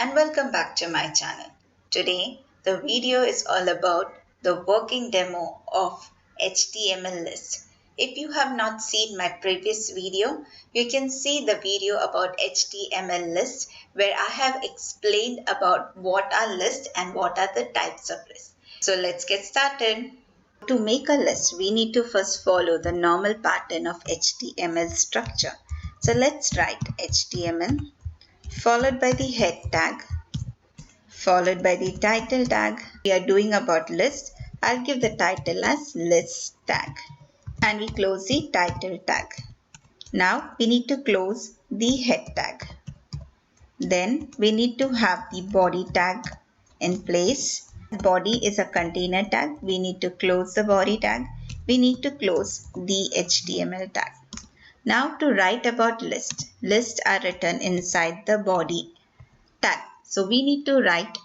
and welcome back to my channel. Today the video is all about the working demo of HTML list. If you have not seen my previous video, you can see the video about HTML list where I have explained about what are lists and what are the types of lists. So let's get started. To make a list, we need to first follow the normal pattern of HTML structure. So let's write HTML followed by the head tag, followed by the title tag. We are doing about list. I'll give the title as list tag and we close the title tag. Now we need to close the head tag. Then we need to have the body tag in place. Body is a container tag. We need to close the body tag. We need to close the HTML tag. Now to write about list. Lists are written inside the body tag. So we need to write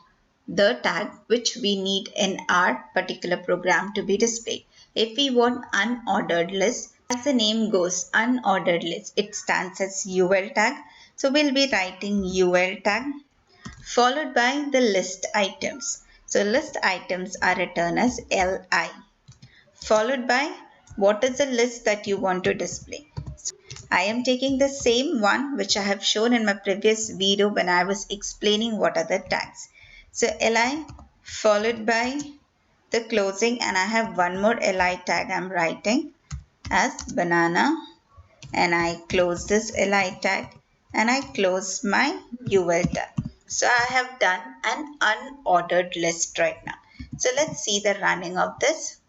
the tag which we need in our particular program to be displayed. If we want unordered list, as the name goes, unordered list, it stands as UL tag. So we'll be writing UL tag followed by the list items. So list items are written as LI followed by what is the list that you want to display. I am taking the same one which I have shown in my previous video when I was explaining what are the tags. So li followed by the closing, and I have one more li tag I'm writing as banana, and I close this li tag and I close my ul tag. So I have done an unordered list right now. So let's see the running of this.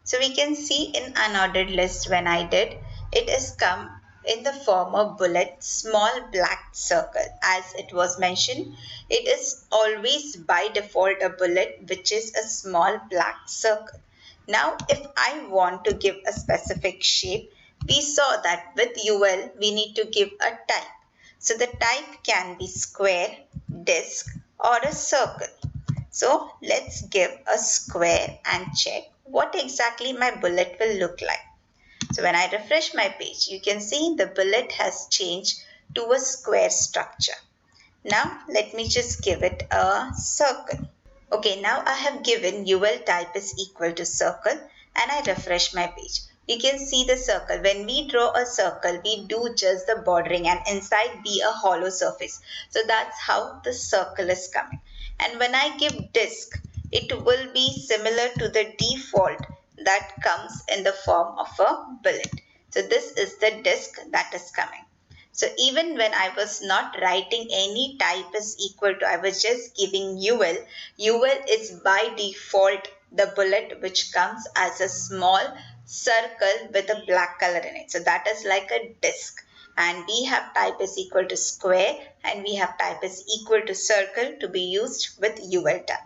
So we can see in unordered list when I did, it has come in the form of bullet, small black circle. As it was mentioned, it is always by default a bullet which is a small black circle. Now if I want to give a specific shape, we saw that with UL we need to give a type. So the type can be square, disc or a circle. So let's give a square and check what exactly my bullet will look like. So when I refresh my page, you can see the bullet has changed to a square structure. Now let me just give it a circle. Okay, now I have given UL type is equal to circle and I refresh my page. You can see the circle. When we draw a circle, we do just the bordering and inside be a hollow surface. So that's how the circle is coming. And when I give disk, it will be similar to the default that comes in the form of a bullet. So this is the disk that is coming. So even when I was not writing any type is equal to, I was just giving UL. UL is by default the bullet which comes as a small circle with a black color in it. So that is like a disk. And we have type is equal to square and we have type is equal to circle to be used with UL tag.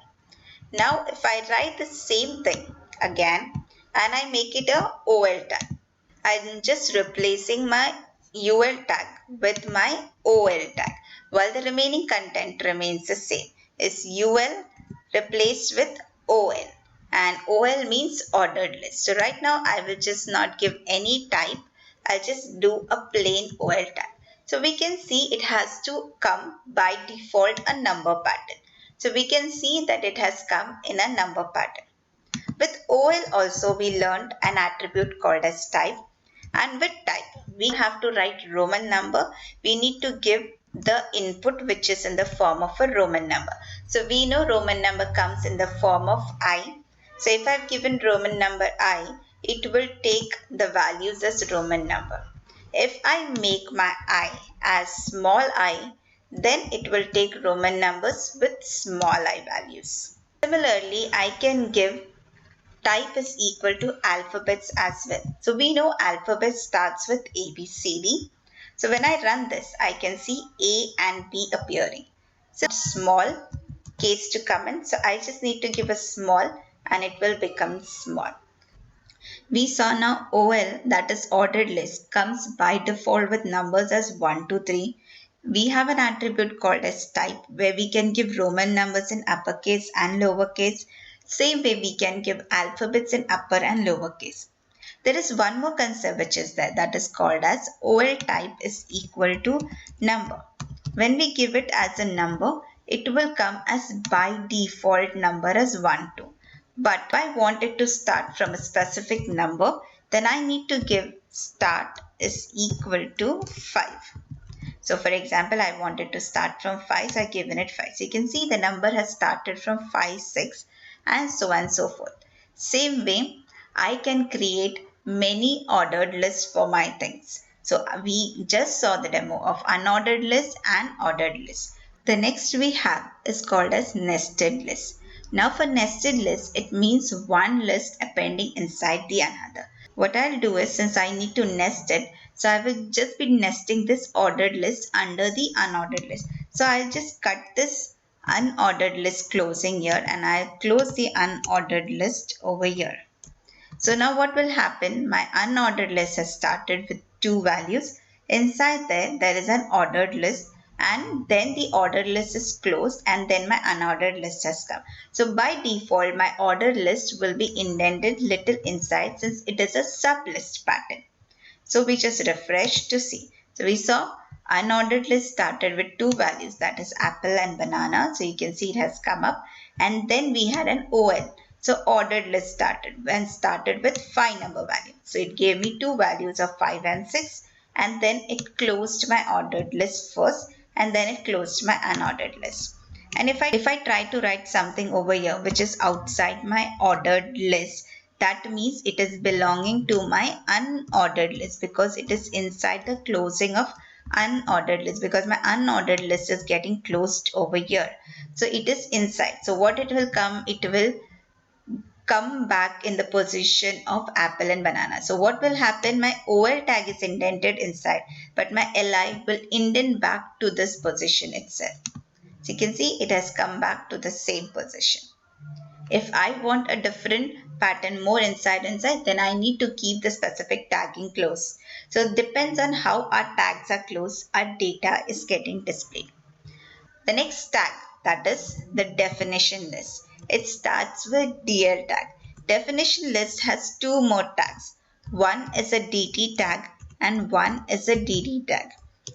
Now if I write the same thing again and I make it a OL tag, I'm just replacing my UL tag with my OL tag while the remaining content remains the same. Is UL replaced with OL, and OL means ordered list. So right now I will just not give any type. I'll just do a plain OL tag. So we can see it has to come by default a number pattern. So we can see that it has come in a number pattern. With OL also we learned an attribute called as type, and with type we have to write Roman number. We need to give the input which is in the form of a Roman number. So we know Roman number comes in the form of I. So if I've given Roman number I, it will take the values as Roman number. If I make my I as small I, then it will take Roman numbers with small I values. Similarly, I can give type is equal to alphabets as well. So we know alphabet starts with A, B, C, D. So when I run this, I can see A and B appearing. So small case to come in. So I just need to give a small and it will become small. We saw now OL, that is ordered list, comes by default with numbers as 1, 2, 3. We have an attribute called as type where we can give Roman numbers in uppercase and lowercase. Same way we can give alphabets in upper and lowercase. There is one more concept which is there, that is called as OL type is equal to number. When we give it as a number, it will come as by default number as 1, 2. But if I want it to start from a specific number, then I need to give start is equal to 5. So for example, I wanted to start from 5, so I've given it 5. So you can see the number has started from 5, 6 and so on and so forth. Same way, I can create many ordered lists for my things. So we just saw the demo of unordered list and ordered list. The next we have is called as nested list. Now for nested list, it means one list appending inside the another. What I'll do is, since I need to nest it, so I will just be nesting this ordered list under the unordered list. So I'll just cut this unordered list closing here and I'll close the unordered list over here. So now what will happen? My unordered list has started with 2 values. Inside there is an ordered list, and then the ordered list is closed and then my unordered list has come. So by default, my ordered list will be indented little inside since it is a sublist pattern. So we just refresh to see. So we saw unordered list started with 2 values, that is apple and banana. So you can see it has come up, and then we had an OL. So ordered list started with 5 number value. So it gave me 2 values of 5 and 6, and then it closed my ordered list first and then it closed my unordered list. And if I try to write something over here which is outside my ordered list, that means it is belonging to my unordered list because it is inside the closing of unordered list, because my unordered list is getting closed over here. So it is inside. So what it will come? It will come back in the position of apple and banana. So what will happen? My OL tag is indented inside, but my LI will indent back to this position itself. So you can see it has come back to the same position. If I want a different pattern more inside, then I need to keep the specific tagging close. So it depends on how our tags are closed, our data is getting displayed. The next tag, that is the definition list. It starts with DL tag. Definition list has 2 more tags. One is a DT tag and one is a DD tag.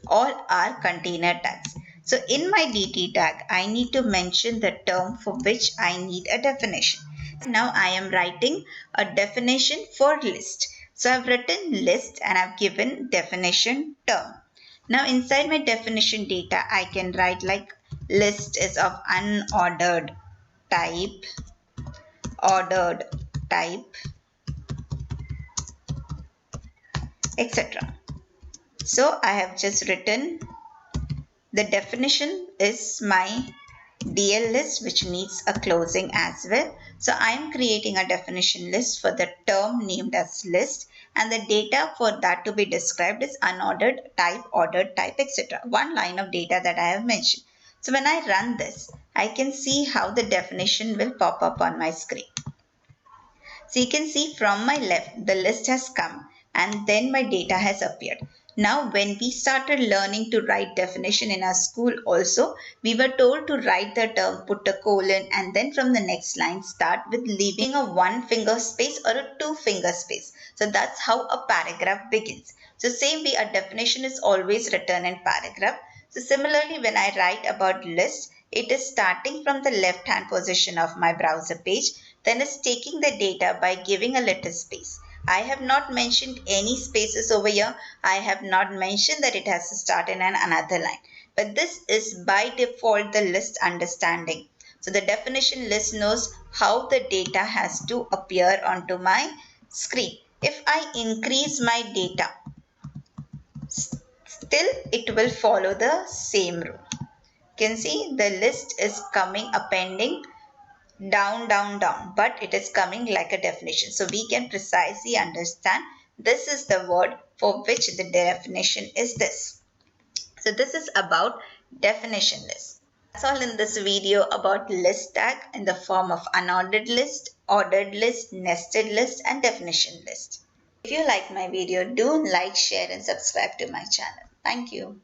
All are container tags. So in my DT tag, I need to mention the term for which I need a definition. Now I am writing a definition for list. So I've written list and I've given definition term. Now inside my definition data, I can write like list is of unordered type, ordered type, etc. So I have just written the definition is my DL list, which needs a closing as well. So I am creating a definition list for the term named as list, and the data for that to be described is unordered type, ordered type, etc. One line of data that I have mentioned. So when I run this, I can see how the definition will pop up on my screen. So you can see from my left, the list has come and then my data has appeared. Now, when we started learning to write definition in our school also, we were told to write the term, put a colon, and then from the next line start with leaving a 1 finger space or a 2 finger space. So that's how a paragraph begins. So same way, a definition is always written in paragraph. So similarly, when I write about list, it is starting from the left hand position of my browser page, then is taking the data by giving a little space. I have not mentioned any spaces over here. I have not mentioned that it has to start in another line. But this is by default the list understanding. So the definition list knows how the data has to appear onto my screen. If I increase my data, still it will follow the same rule. You can see the list is coming appending down, down, down, but it is coming like a definition. So we can precisely understand this is the word for which the definition is this. So this is about definition list. That's all in this video about list tag in the form of unordered list, ordered list, nested list, and definition list. If you like my video, do like, share, and subscribe to my channel. Thank you.